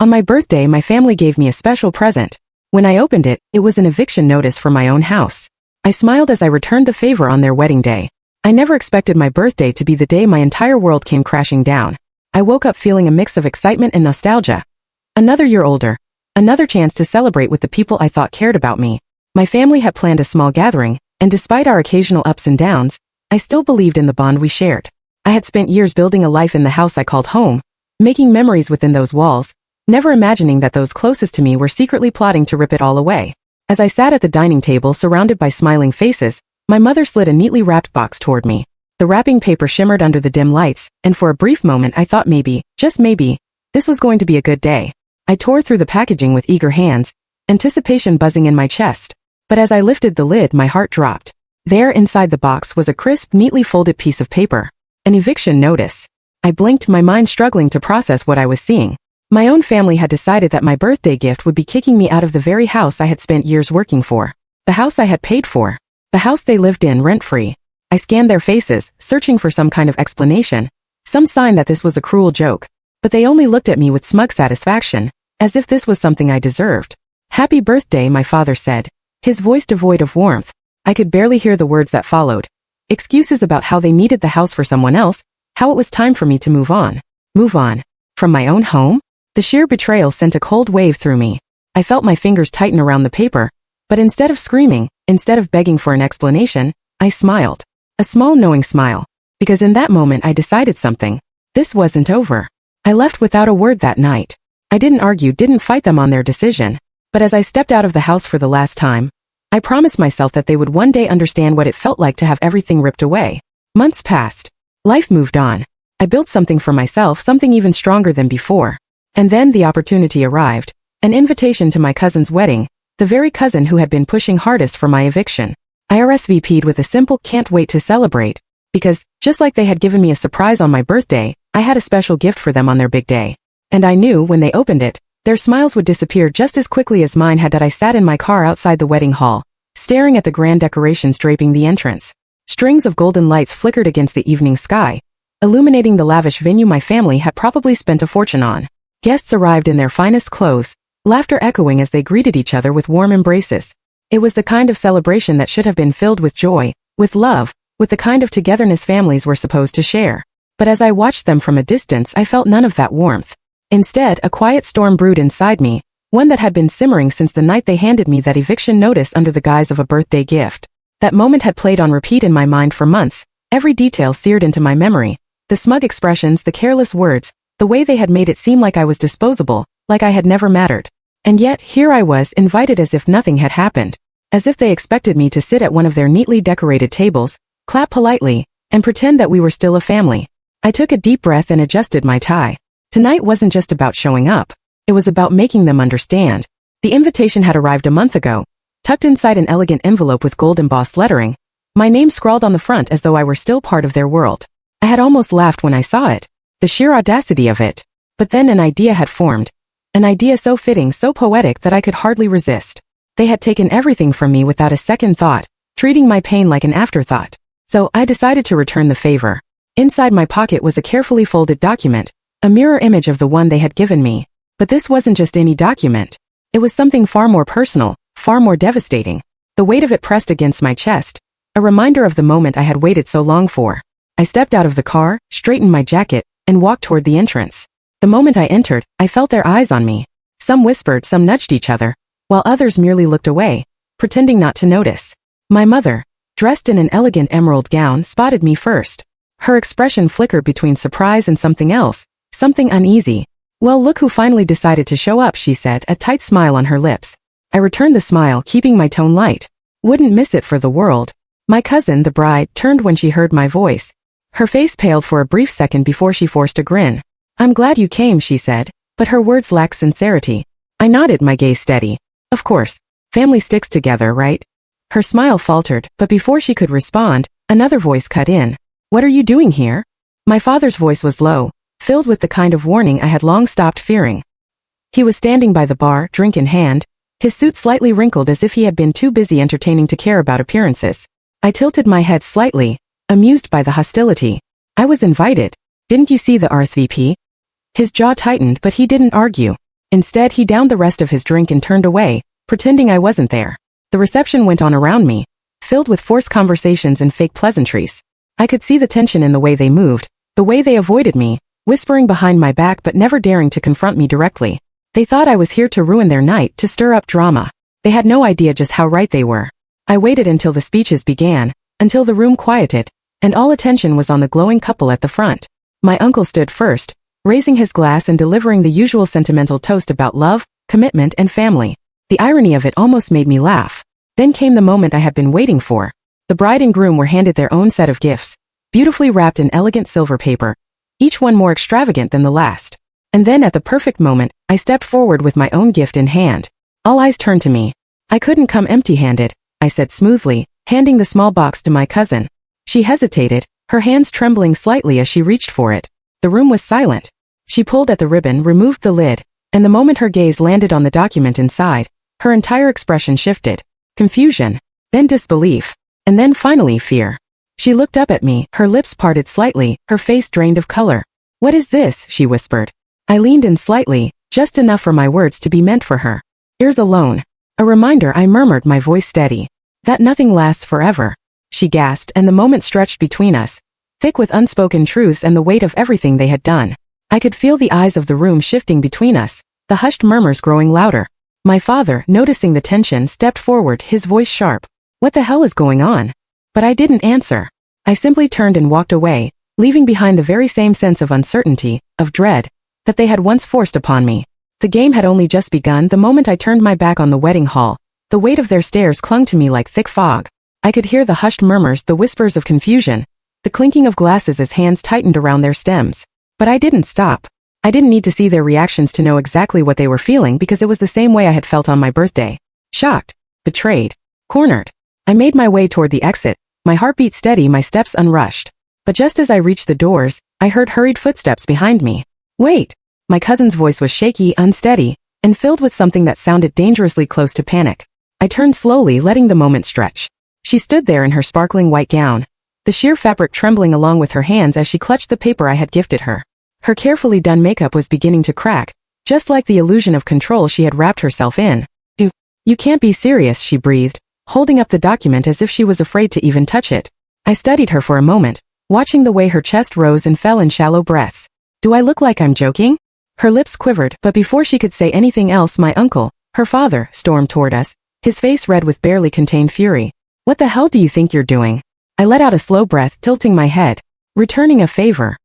On my birthday, my family gave me a special present. When I opened it, it was an eviction notice for my own house. I smiled as I returned the favor on their wedding day. I never expected my birthday to be the day my entire world came crashing down. I woke up feeling a mix of excitement and nostalgia. Another year older. Another chance to celebrate with the people I thought cared about me. My family had planned a small gathering, and despite our occasional ups and downs, I still believed in the bond we shared. I had spent years building a life in the house I called home, making memories within those walls, never imagining that those closest to me were secretly plotting to rip it all away. As I sat at the dining table surrounded by smiling faces, my mother slid a neatly wrapped box toward me. The wrapping paper shimmered under the dim lights, and for a brief moment I thought maybe, just maybe, this was going to be a good day. I tore through the packaging with eager hands, anticipation buzzing in my chest. But as I lifted the lid, my heart dropped. There inside the box was a crisp, neatly folded piece of paper. An eviction notice. I blinked, my mind struggling to process what I was seeing. My own family had decided that my birthday gift would be kicking me out of the very house I had spent years working for. The house I had paid for. The house they lived in rent-free. I scanned their faces, searching for some kind of explanation, some sign that this was a cruel joke. But they only looked at me with smug satisfaction, as if this was something I deserved. "Happy birthday," my father said, his voice devoid of warmth. I could barely hear the words that followed. Excuses about how they needed the house for someone else, how it was time for me to move on. Move on? From my own home? The sheer betrayal sent a cold wave through me. I felt my fingers tighten around the paper, but instead of screaming, instead of begging for an explanation, I smiled. A small knowing smile. Because in that moment I decided something. This wasn't over. I left without a word that night. I didn't argue, didn't fight them on their decision. But as I stepped out of the house for the last time, I promised myself that they would one day understand what it felt like to have everything ripped away. Months passed. Life moved on. I built something for myself, something even stronger than before. And then the opportunity arrived. An invitation to my cousin's wedding, the very cousin who had been pushing hardest for my eviction. I RSVP'd with a simple "can't wait to celebrate." Because, just like they had given me a surprise on my birthday, I had a special gift for them on their big day. And I knew when they opened it, their smiles would disappear just as quickly as mine had. That I sat in my car outside the wedding hall, staring at the grand decorations draping the entrance. Strings of golden lights flickered against the evening sky, illuminating the lavish venue my family had probably spent a fortune on. Guests arrived in their finest clothes, laughter echoing as they greeted each other with warm embraces. It was the kind of celebration that should have been filled with joy, with love, with the kind of togetherness families were supposed to share. But as I watched them from a distance, I felt none of that warmth. Instead, a quiet storm brewed inside me, one that had been simmering since the night they handed me that eviction notice under the guise of a birthday gift. That moment had played on repeat in my mind for months, every detail seared into my memory. The smug expressions, the careless words, the way they had made it seem like I was disposable, like I had never mattered. And yet, here I was, invited as if nothing had happened. As if they expected me to sit at one of their neatly decorated tables, clap politely, and pretend that we were still a family. I took a deep breath and adjusted my tie. Tonight wasn't just about showing up. It was about making them understand. The invitation had arrived a month ago, tucked inside an elegant envelope with gold embossed lettering, my name scrawled on the front as though I were still part of their world. I had almost laughed when I saw it, the sheer audacity of it. But then an idea had formed. An idea so fitting, so poetic that I could hardly resist. They had taken everything from me without a second thought, treating my pain like an afterthought. So I decided to return the favor. Inside my pocket was a carefully folded document, a mirror image of the one they had given me. But this wasn't just any document. It was something far more personal, far more devastating. The weight of it pressed against my chest, a reminder of the moment I had waited so long for. I stepped out of the car, straightened my jacket, and walked toward the entrance. The moment I entered, I felt their eyes on me. Some whispered, some nudged each other, while others merely looked away, pretending not to notice. My mother, dressed in an elegant emerald gown, spotted me first. Her expression flickered between surprise and something else, something uneasy. "Well, look who finally decided to show up," she said, a tight smile on her lips. I returned the smile, keeping my tone light. Wouldn't miss it for the world. My cousin, the bride, turned when she heard my voice. Her face paled for a brief second before she forced a grin. "I'm glad you came," she said, but her words lacked sincerity. I nodded, my gaze steady. "Of course. Family sticks together, right?" Her smile faltered, but before she could respond, another voice cut in. "What are you doing here?" My father's voice was low, filled with the kind of warning I had long stopped fearing. He was standing by the bar, drink in hand, his suit slightly wrinkled as if he had been too busy entertaining to care about appearances. I tilted my head slightly, amused by the hostility. "I was invited. Didn't you see the RSVP?" His jaw tightened, but he didn't argue. Instead, he downed the rest of his drink and turned away, pretending I wasn't there. The reception went on around me, filled with forced conversations and fake pleasantries. I could see the tension in the way they moved, the way they avoided me, whispering behind my back but never daring to confront me directly. They thought I was here to ruin their night, to stir up drama. They had no idea just how right they were. I waited until the speeches began, until the room quieted, and all attention was on the glowing couple at the front. My uncle stood first, raising his glass and delivering the usual sentimental toast about love, commitment, and family. The irony of it almost made me laugh. Then came the moment I had been waiting for. The bride and groom were handed their own set of gifts, beautifully wrapped in elegant silver paper, each one more extravagant than the last. And then at the perfect moment, I stepped forward with my own gift in hand. All eyes turned to me. I couldn't come empty-handed, I said smoothly, handing the small box to my cousin. She hesitated, her hands trembling slightly as she reached for it. The room was silent. She pulled at the ribbon, removed the lid, and the moment her gaze landed on the document inside, her entire expression shifted. Confusion, then disbelief, and then finally fear. She looked up at me, her lips parted slightly, her face drained of color. "What is this?" she whispered. I leaned in slightly, just enough for my words to be meant for her. "Ears alone." A reminder, I murmured, my voice steady. "That nothing lasts forever." She gasped, and the moment stretched between us, thick with unspoken truths and the weight of everything they had done. I could feel the eyes of the room shifting between us, the hushed murmurs growing louder. My father, noticing the tension, stepped forward, his voice sharp. "What the hell is going on?" But I didn't answer. I simply turned and walked away, leaving behind the very same sense of uncertainty, of dread, that they had once forced upon me. The game had only just begun the moment I turned my back on the wedding hall. The weight of their stares clung to me like thick fog. I could hear the hushed murmurs, the whispers of confusion, the clinking of glasses as hands tightened around their stems. But I didn't stop. I didn't need to see their reactions to know exactly what they were feeling, because it was the same way I had felt on my birthday. Shocked, betrayed, cornered. I made my way toward the exit, my heartbeat steady, my steps unrushed. But just as I reached the doors, I heard hurried footsteps behind me. "Wait!" My cousin's voice was shaky, unsteady, and filled with something that sounded dangerously close to panic. I turned slowly, letting the moment stretch. She stood there in her sparkling white gown, the sheer fabric trembling along with her hands as she clutched the paper I had gifted her. Her carefully done makeup was beginning to crack, just like the illusion of control she had wrapped herself in. You can't be serious," she breathed, holding up the document as if she was afraid to even touch it. I studied her for a moment, watching the way her chest rose and fell in shallow breaths. "Do I look like I'm joking?" Her lips quivered, but before she could say anything else, my uncle, her father, stormed toward us, his face red with barely contained fury. "What the hell do you think you're doing?" I let out a slow breath, tilting my head. "Returning a favor."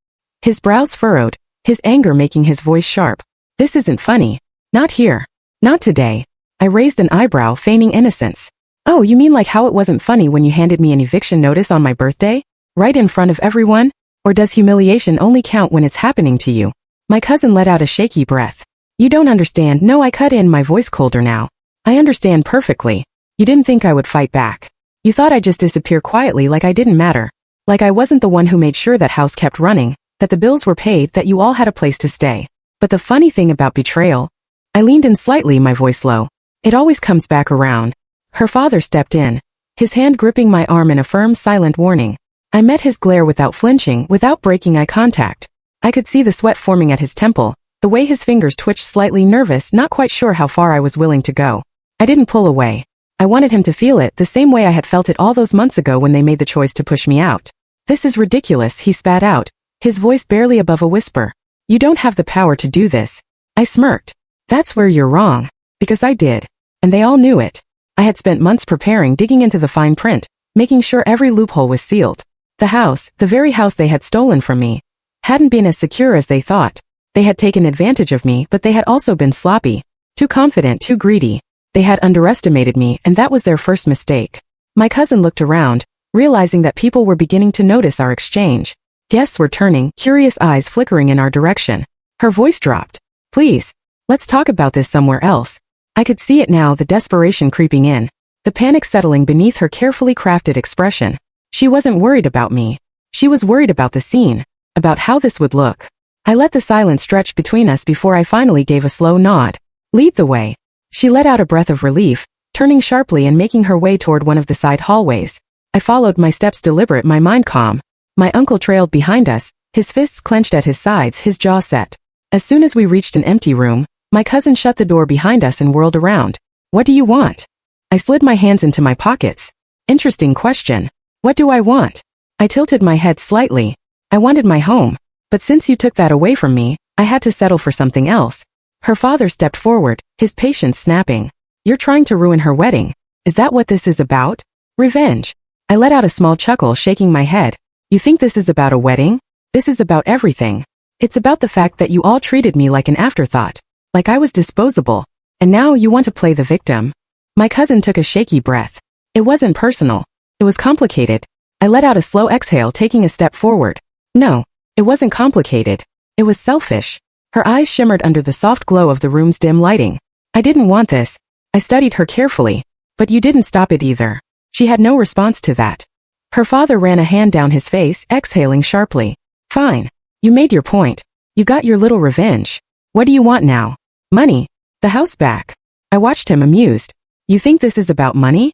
His brows furrowed, his anger making his voice sharp. "This isn't funny. Not here. Not today." I raised an eyebrow, feigning innocence. "Oh, you mean like how it wasn't funny when you handed me an eviction notice on my birthday? Right in front of everyone? Or does humiliation only count when it's happening to you?" My cousin let out a shaky breath. "You don't understand." "No," I cut in, my voice colder now. "I understand perfectly. You didn't think I would fight back. You thought I'd just disappear quietly, like I didn't matter. Like I wasn't the one who made sure that house kept running, that the bills were paid, that you all had a place to stay. But the funny thing about betrayal," I leaned in slightly, my voice low, "it always comes back around." Her father stepped in, his hand gripping my arm in a firm, silent warning. I met his glare without flinching, without breaking eye contact. I could see the sweat forming at his temple, the way his fingers twitched, slightly nervous, not quite sure how far I was willing to go. I didn't pull away. I wanted him to feel it the same way I had felt it all those months ago when they made the choice to push me out. "This is ridiculous," he spat out, his voice barely above a whisper. "You don't have the power to do this." I smirked. "That's where you're wrong." Because I did. And they all knew it. I had spent months preparing, digging into the fine print, making sure every loophole was sealed. The house, the very house they had stolen from me, hadn't been as secure as they thought. They had taken advantage of me, but they had also been sloppy. Too confident, too greedy. They had underestimated me, and that was their first mistake. My cousin looked around, realizing that people were beginning to notice our exchange. Guests were turning, curious eyes flickering in our direction. Her voice dropped. "Please, let's talk about this somewhere else." I could see it now, the desperation creeping in, the panic settling beneath her carefully crafted expression. She wasn't worried about me. She was worried about the scene, about how this would look. I let the silence stretch between us before I finally gave a slow nod. "Lead the way." She let out a breath of relief, turning sharply and making her way toward one of the side hallways. I followed, my steps deliberate, my mind calm. My uncle trailed behind us, his fists clenched at his sides, his jaw set. As soon as we reached an empty room, My cousin shut the door behind us and whirled around. What do you want? I slid my hands into my pockets. Interesting question. What do I want? I tilted my head slightly. I wanted my home. But since you took that away from me, I had to settle for something else. Her father stepped forward, his patience snapping. You're trying to ruin her wedding. Is that what this is about? Revenge. I let out a small chuckle, shaking my head. You think this is about a wedding? This is about everything. It's about the fact that you all treated me like an afterthought. Like I was disposable. And now you want to play the victim. My cousin took a shaky breath. It wasn't personal. It was complicated. I let out a slow exhale, taking a step forward. No, it wasn't complicated. It was selfish. Her eyes shimmered under the soft glow of the room's dim lighting. I didn't want this. I studied her carefully. But you didn't stop it either. She had no response to that. Her father ran a hand down his face, exhaling sharply. Fine. You made your point. You got your little revenge. What do you want now? Money. The house back. I watched him amused. You think this is about money?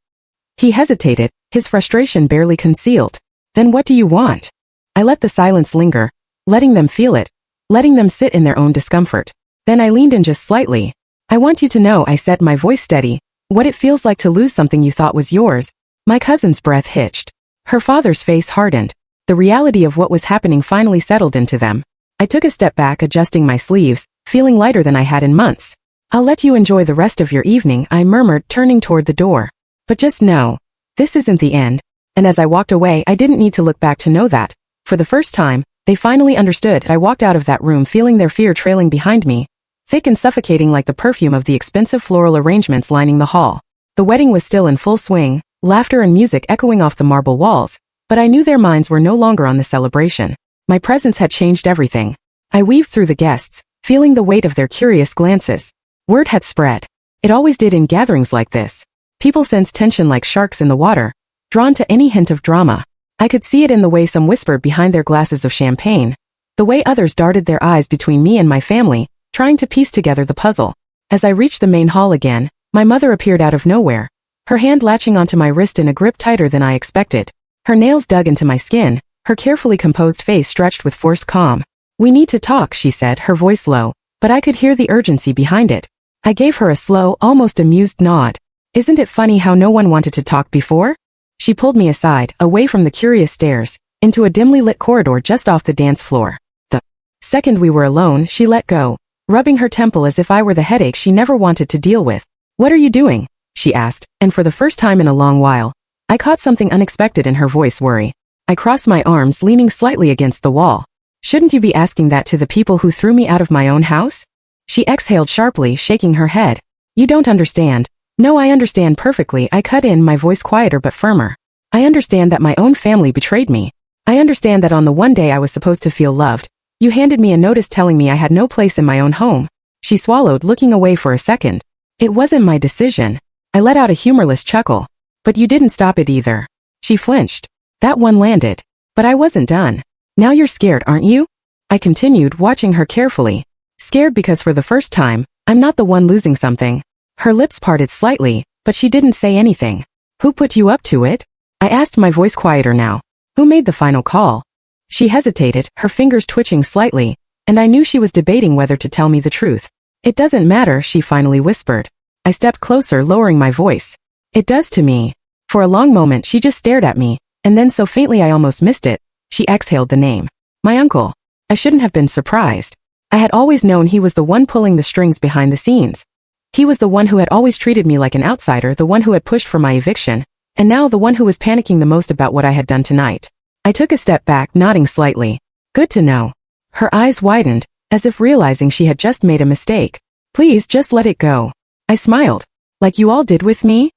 He hesitated, his frustration barely concealed. Then what do you want? I let the silence linger, letting them feel it, letting them sit in their own discomfort. Then I leaned in just slightly. I want you to know, I said, my voice steady, what it feels like to lose something you thought was yours. My cousin's breath hitched. Her father's face hardened. The reality of what was happening finally settled into them. I took a step back, adjusting my sleeves, feeling lighter than I had in months. I'll let you enjoy the rest of your evening, I murmured, turning toward the door. But just know, this isn't the end. And as I walked away, I didn't need to look back to know that. For the first time, they finally understood. I walked out of that room feeling their fear trailing behind me, thick and suffocating like the perfume of the expensive floral arrangements lining the hall. The wedding was still in full swing, laughter and music echoing off the marble walls, but I knew their minds were no longer on the celebration. My presence had changed everything. I weaved through the guests, feeling the weight of their curious glances. Word had spread. It always did in gatherings like this. People sensed tension like sharks in the water, drawn to any hint of drama. I could see it in the way some whispered behind their glasses of champagne, the way others darted their eyes between me and my family, trying to piece together the puzzle. As I reached the main hall again, my mother appeared out of nowhere, her hand latching onto my wrist in a grip tighter than I expected. Her nails dug into my skin, her carefully composed face stretched with forced calm. We need to talk, she said, her voice low, but I could hear the urgency behind it. I gave her a slow, almost amused nod. Isn't it funny how no one wanted to talk before? She pulled me aside, away from the curious stares, into a dimly lit corridor just off the dance floor. The second we were alone, she let go, rubbing her temple as if I were the headache she never wanted to deal with. What are you doing? She asked, and for the first time in a long while, I caught something unexpected in her voice, worry. I crossed my arms, leaning slightly against the wall. Shouldn't you be asking that to the people who threw me out of my own house? She exhaled sharply, shaking her head. You don't understand. No, I understand perfectly, I cut in, my voice quieter but firmer. I understand that my own family betrayed me. I understand that on the one day I was supposed to feel loved, you handed me a notice telling me I had no place in my own home. She swallowed, looking away for a second. It wasn't my decision. I let out a humorless chuckle. But you didn't stop it either. She flinched. That one landed. But I wasn't done. Now you're scared, aren't you? I continued, watching her carefully. Scared because for the first time, I'm not the one losing something. Her lips parted slightly, but she didn't say anything. Who put you up to it? I asked, my voice quieter now. Who made the final call? She hesitated, her fingers twitching slightly, and I knew she was debating whether to tell me the truth. It doesn't matter, she finally whispered. I stepped closer, lowering my voice. It does to me. For a long moment she just stared at me, and then so faintly I almost missed it, she exhaled the name. My uncle. I shouldn't have been surprised. I had always known he was the one pulling the strings behind the scenes. He was the one who had always treated me like an outsider, the one who had pushed for my eviction, and now the one who was panicking the most about what I had done tonight. I took a step back, nodding slightly. Good to know. Her eyes widened, as if realizing she had just made a mistake. Please just let it go. I smiled. Like you all did with me?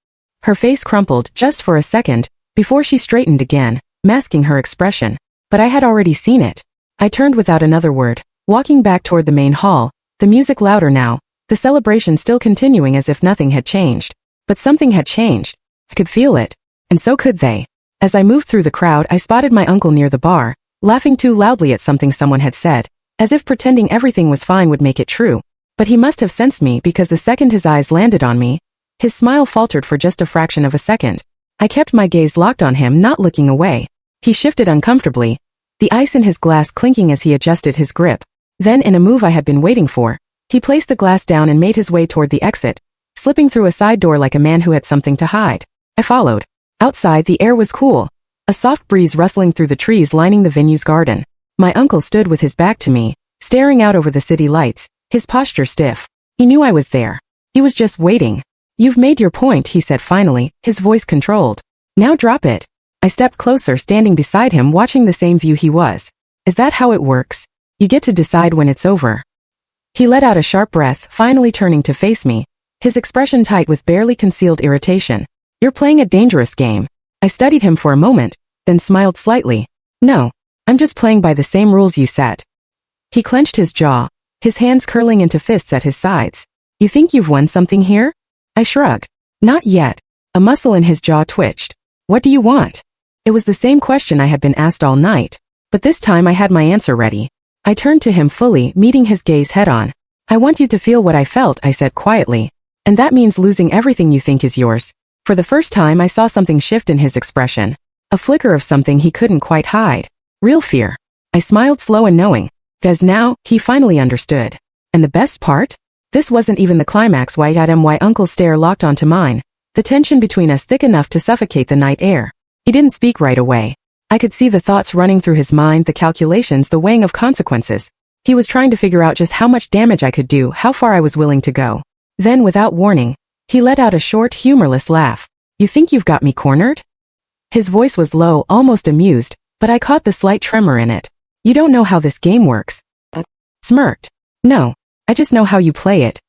Her face crumpled just for a second, before she straightened again, masking her expression. But I had already seen it. I turned without another word, walking back toward the main hall, the music louder now, the celebration still continuing as if nothing had changed. But something had changed. I could feel it. And so could they. As I moved through the crowd, I spotted my uncle near the bar, laughing too loudly at something someone had said, as if pretending everything was fine would make it true. But he must have sensed me because the second his eyes landed on me, his smile faltered for just a fraction of a second. I kept my gaze locked on him, not looking away. He shifted uncomfortably, the ice in his glass clinking as he adjusted his grip. Then, in a move I had been waiting for, He placed the glass down and made his way toward the exit, slipping through a side door like a man who had something to hide. I followed. Outside, the air was cool, a soft breeze rustling through the trees lining the venue's garden. My uncle stood with his back to me, staring out over the city lights, his posture stiff. He knew I was there. He was just waiting. "You've made your point," he said finally, his voice controlled. "Now drop it." I stepped closer, standing beside him, watching the same view he was. "Is that how it works? You get to decide when it's over?" He let out a sharp breath, finally turning to face me, his expression tight with barely concealed irritation. "You're playing a dangerous game." I studied him for a moment, then smiled slightly. "No, I'm just playing by the same rules you set." He clenched his jaw, his hands curling into fists at his sides. "You think you've won something here?" I shrugged. "Not yet." A muscle in his jaw twitched. "What do you want?" It was the same question I had been asked all night, but this time I had my answer ready. I turned to him fully, meeting his gaze head-on. "I want you to feel what I felt," I said quietly. "And that means losing everything you think is yours." For the first time I saw something shift in his expression. A flicker of something he couldn't quite hide. Real fear. I smiled slow and knowing. Because now, he finally understood. And the best part? This wasn't even the climax. White at my uncle's stare locked onto mine, the tension between us thick enough to suffocate the night air. He didn't speak right away. I could see the thoughts running through his mind, the calculations, the weighing of consequences. He was trying to figure out just how much damage I could do, how far I was willing to go. Then, without warning, he let out a short, humorless laugh. "You think you've got me cornered?" His voice was low, almost amused, but I caught the slight tremor in it. "You don't know how this game works." I smirked. "No, I just know how you play it."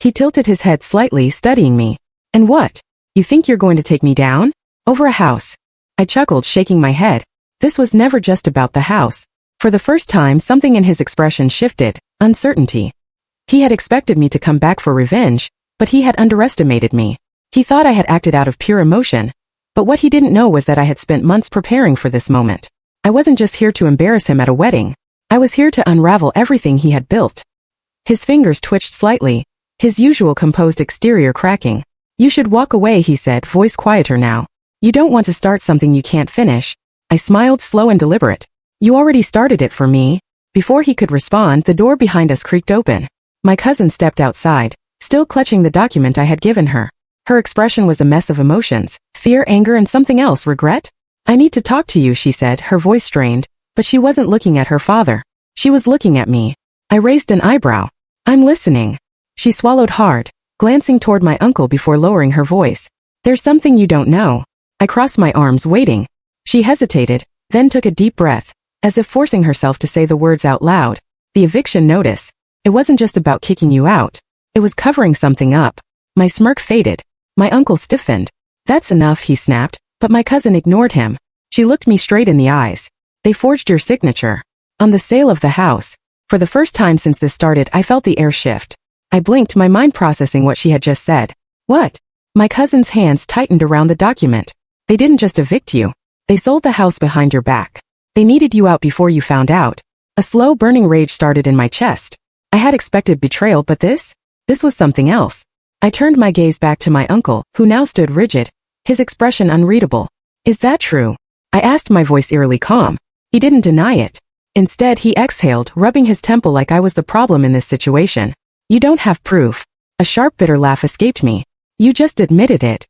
He tilted his head slightly, studying me. "And what? You think you're going to take me down? Over a house?" I chuckled, shaking my head. This was never just about the house. For the first time, something in his expression shifted, uncertainty. He had expected me to come back for revenge, but he had underestimated me. He thought I had acted out of pure emotion. But what he didn't know was that I had spent months preparing for this moment. I wasn't just here to embarrass him at a wedding. I was here to unravel everything he had built. His fingers twitched slightly, his usual composed exterior cracking. "You should walk away," he said, voice quieter now. "You don't want to start something you can't finish." I smiled, slow and deliberate. "You already started it for me." Before he could respond, the door behind us creaked open. My cousin stepped outside, still clutching the document I had given her. Her expression was a mess of emotions, fear, anger, and something else, regret. "I need to talk to you," she said, her voice strained, but she wasn't looking at her father. She was looking at me. I raised an eyebrow. "I'm listening." She swallowed hard, glancing toward my uncle before lowering her voice. "There's something you don't know." I crossed my arms, waiting. She hesitated, then took a deep breath, as if forcing herself to say the words out loud. "The eviction notice. It wasn't just about kicking you out. It was covering something up." My smirk faded. My uncle stiffened. "That's enough," he snapped, but my cousin ignored him. She looked me straight in the eyes. "They forged your signature on the sale of the house." For the first time since this started, I felt the air shift. I blinked, my mind processing what she had just said. "What?" My cousin's hands tightened around the document. "They didn't just evict you. They sold the house behind your back. They needed you out before you found out." A slow burning rage started in my chest. I had expected betrayal, but this was something else. I turned my gaze back to my uncle, who now stood rigid, his expression unreadable. "Is that true?" I asked, my voice eerily calm. He didn't deny it. Instead, he exhaled, rubbing his temple like I was the problem in this situation. "You don't have proof." A sharp, bitter laugh escaped me. "You just admitted it."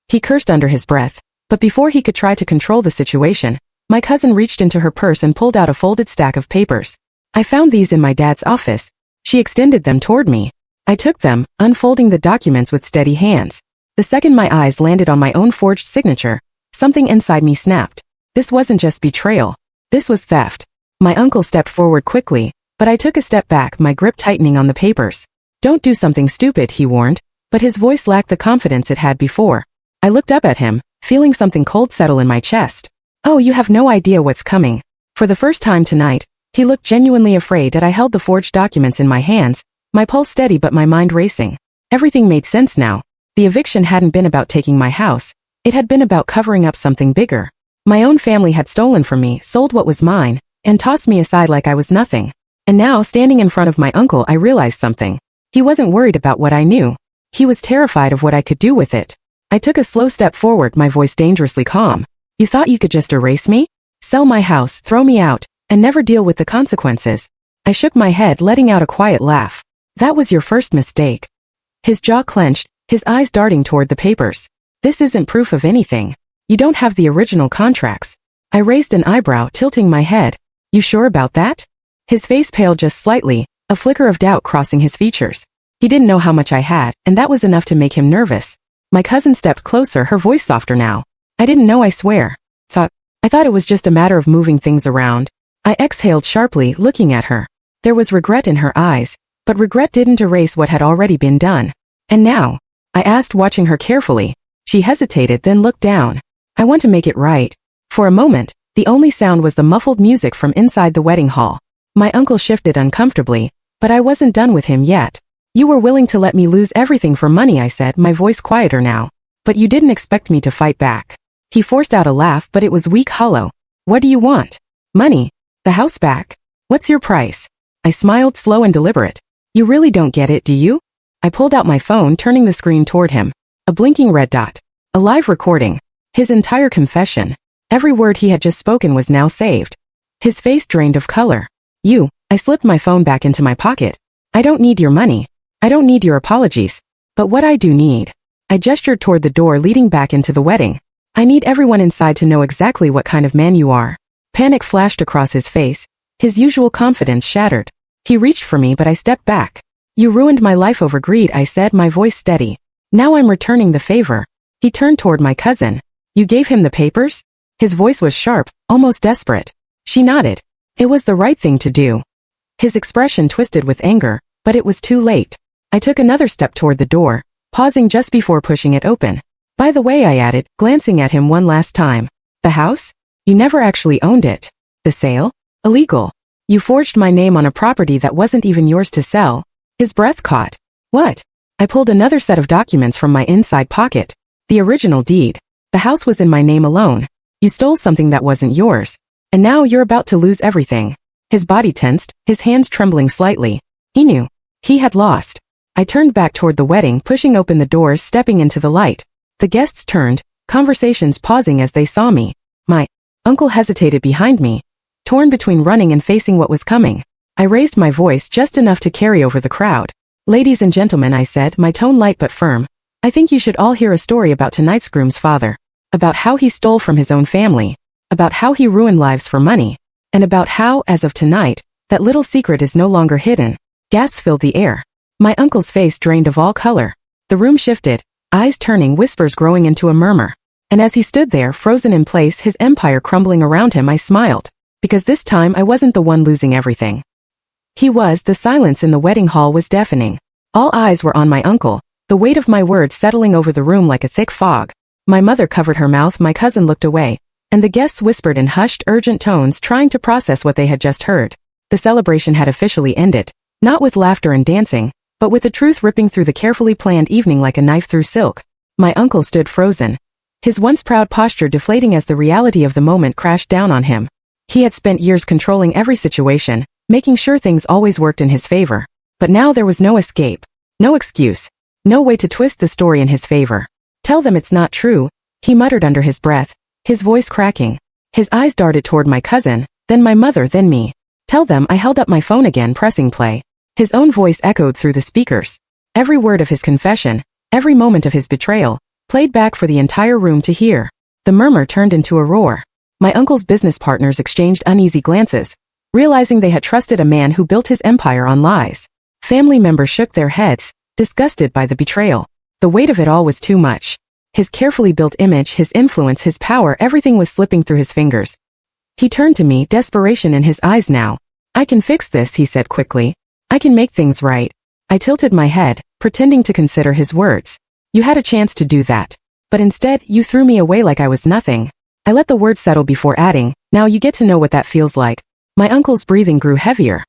He cursed under his breath, but before he could try to control the situation, my cousin reached into her purse and pulled out a folded stack of papers. "I found these in my dad's office." She extended them toward me. I took them, unfolding the documents with steady hands. The second my eyes landed on my own forged signature, something inside me snapped. This wasn't just betrayal. This was theft. My uncle stepped forward quickly, but I took a step back, my grip tightening on the papers. "Don't do something stupid," he warned, but his voice lacked the confidence it had before. I looked up at him, feeling something cold settle in my chest. "Oh, you have no idea what's coming." For the first time tonight, he looked genuinely afraid that I held the forged documents in my hands, my pulse steady but my mind racing. Everything made sense now. The eviction hadn't been about taking my house. It had been about covering up something bigger. My own family had stolen from me, sold what was mine, and tossed me aside like I was nothing. And now, standing in front of my uncle, I realized something. He wasn't worried about what I knew. He was terrified of what I could do with it. I took a slow step forward, my voice dangerously calm. "You thought you could just erase me? Sell my house, throw me out, and never deal with the consequences?" I shook my head, letting out a quiet laugh. That was your first mistake. His jaw clenched, his eyes darting toward the papers. This isn't proof of anything. You don't have the original contracts. I raised an eyebrow, tilting my head. You sure about that? His face paled just slightly, a flicker of doubt crossing his features. He didn't know how much I had, and that was enough to make him nervous. My cousin stepped closer, her voice softer now. I didn't know, I swear. I thought it was just a matter of moving things around. I exhaled sharply, looking at her. There was regret in her eyes, but regret didn't erase what had already been done. And now? I asked, watching her carefully. She hesitated, then looked down. I want to make it right. For a moment, the only sound was the muffled music from inside the wedding hall. My uncle shifted uncomfortably, but I wasn't done with him yet. You were willing to let me lose everything for money, I said, my voice quieter now. But you didn't expect me to fight back. He forced out a laugh, but it was weak, hollow. What do you want? Money? The house back? What's your price? I smiled, slow and deliberate. You really don't get it, do you? I pulled out my phone, turning the screen toward him. A blinking red dot. A live recording. His entire confession. Every word he had just spoken was now saved. His face drained of color. I slipped my phone back into my pocket. I don't need your money. I don't need your apologies. But what I do need. I gestured toward the door leading back into the wedding. I need everyone inside to know exactly what kind of man you are. Panic flashed across his face. His usual confidence shattered. He reached for me, but I stepped back. You ruined my life over greed, I said, my voice steady. Now I'm returning the favor. He turned toward my cousin. You gave him the papers? His voice was sharp, almost desperate. She nodded. It was the right thing to do. His expression twisted with anger, but it was too late. I took another step toward the door, pausing just before pushing it open. By the way, I added, glancing at him one last time. The house? You never actually owned it. The sale? Illegal. You forged my name on a property that wasn't even yours to sell. His breath caught. What? I pulled another set of documents from my inside pocket. The original deed. The house was in my name alone. You stole something that wasn't yours. And now you're about to lose everything. His body tensed, his hands trembling slightly. He knew. He had lost. I turned back toward the wedding, pushing open the doors, stepping into the light. The guests turned, conversations pausing as they saw me. My uncle hesitated behind me, torn between running and facing what was coming. I raised my voice just enough to carry over the crowd. Ladies and gentlemen, I said, my tone light but firm. I think you should all hear a story about tonight's groom's father. About how he stole from his own family. About how he ruined lives for money. And about how, as of tonight, that little secret is no longer hidden. Gasps filled the air. My uncle's face drained of all color. The room shifted, eyes turning, whispers growing into a murmur. And as he stood there, frozen in place, his empire crumbling around him, I smiled. Because this time I wasn't the one losing everything. He was. The silence in the wedding hall was deafening. All eyes were on my uncle, the weight of my words settling over the room like a thick fog. My mother covered her mouth, my cousin looked away, and the guests whispered in hushed, urgent tones, trying to process what they had just heard. The celebration had officially ended, not with laughter and dancing, but with the truth ripping through the carefully planned evening like a knife through silk. My uncle stood frozen, his once proud posture deflating as the reality of the moment crashed down on him. He had spent years controlling every situation, making sure things always worked in his favor. But now there was no escape, no excuse, no way to twist the story in his favor. Tell them it's not true, he muttered under his breath, his voice cracking. His eyes darted toward my cousin, then my mother, then me. Tell them. I held up my phone again, pressing play. His own voice echoed through the speakers. Every word of his confession, every moment of his betrayal, played back for the entire room to hear. The murmur turned into a roar. My uncle's business partners exchanged uneasy glances, realizing they had trusted a man who built his empire on lies. Family members shook their heads, disgusted by the betrayal. The weight of it all was too much. His carefully built image, his influence, his power, everything was slipping through his fingers. He turned to me, desperation in his eyes now. I can fix this, he said quickly. I can make things right. I tilted my head, pretending to consider his words. You had a chance to do that. But instead, you threw me away like I was nothing. I let the words settle before adding, now you get to know what that feels like. My uncle's breathing grew heavier.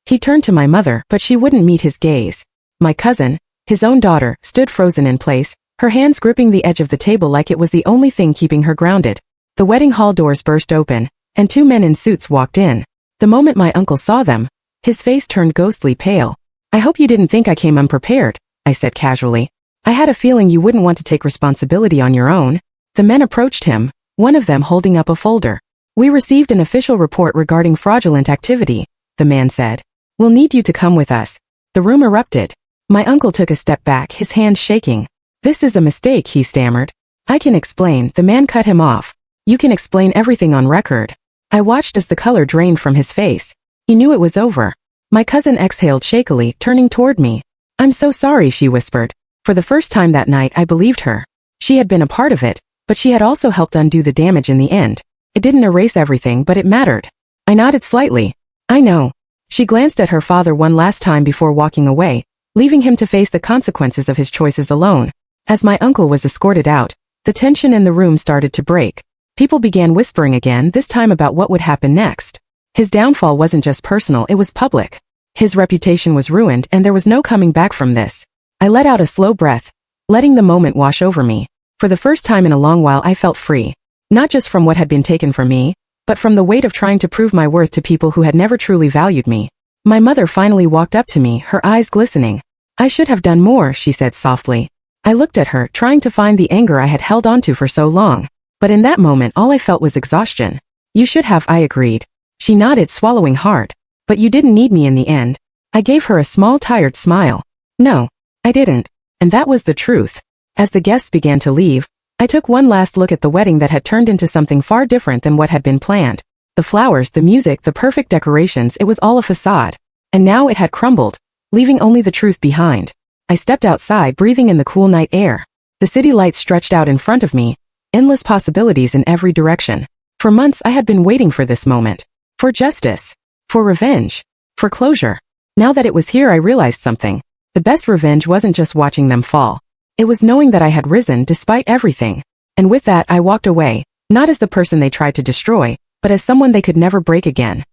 He turned to my mother, but she wouldn't meet his gaze. My cousin, his own daughter, stood frozen in place, her hands gripping the edge of the table like it was the only thing keeping her grounded. The wedding hall doors burst open, and two men in suits walked in. The moment my uncle saw them, his face turned ghostly pale. I hope you didn't think I came unprepared, I said casually. I had a feeling you wouldn't want to take responsibility on your own. The men approached him, one of them holding up a folder. We received an official report regarding fraudulent activity, the man said. We'll need you to come with us. The room erupted. My uncle took a step back, his hands shaking. "This is a mistake," he stammered. "I can explain," the man cut him off. "You can explain everything on record." I watched as the color drained from his face. He knew it was over. My cousin exhaled shakily, turning toward me. "I'm so sorry," she whispered. For the first time that night I believed her. She had been a part of it, but she had also helped undo the damage in the end. It didn't erase everything, but it mattered. I nodded slightly. "I know." She glanced at her father one last time before walking away, leaving him to face the consequences of his choices alone. As my uncle was escorted out, the tension in the room started to break. People began whispering again, this time about what would happen next. His downfall wasn't just personal, it was public. His reputation was ruined, and there was no coming back from this. I let out a slow breath, letting the moment wash over me. For the first time in a long while I felt free. Not just from what had been taken from me, but from the weight of trying to prove my worth to people who had never truly valued me. My mother finally walked up to me, her eyes glistening. "I should have done more," she said softly. I looked at her, trying to find the anger I had held onto for so long. But in that moment all I felt was exhaustion. "You should have," I agreed. She nodded, swallowing hard. "But you didn't need me in the end." I gave her a small, tired smile. "No, I didn't." And that was the truth. As the guests began to leave, I took one last look at the wedding that had turned into something far different than what had been planned. The flowers, the music, the perfect decorations, it was all a facade. And now it had crumbled, leaving only the truth behind. I stepped outside, breathing in the cool night air. The city lights stretched out in front of me, endless possibilities in every direction. For months I had been waiting for this moment. For justice. For revenge. For closure. Now that it was here I realized something. The best revenge wasn't just watching them fall. It was knowing that I had risen despite everything. And with that I walked away, not as the person they tried to destroy, but as someone they could never break again.